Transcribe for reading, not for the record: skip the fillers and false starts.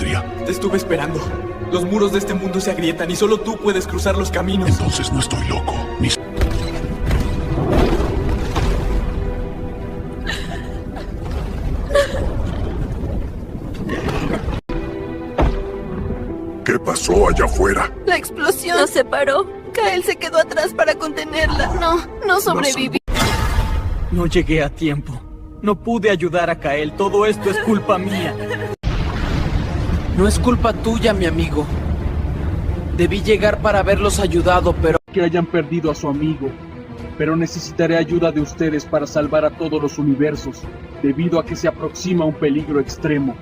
vendría. Te estuve esperando. Los muros de este mundo se agrietan y solo tú puedes cruzar los caminos. Entonces no estoy loco, ni... ¿Qué pasó allá afuera? La explosión nos separó. Kael se quedó atrás para contenerla. No sobreviví. No llegué a tiempo. No pude ayudar a Kael. Todo esto es culpa mía. No es culpa tuya, mi amigo. Debí llegar para haberlos ayudado, pero... Que hayan perdido a su amigo. Pero necesitaré ayuda de ustedes para salvar a todos los universos, debido a que se aproxima un peligro extremo.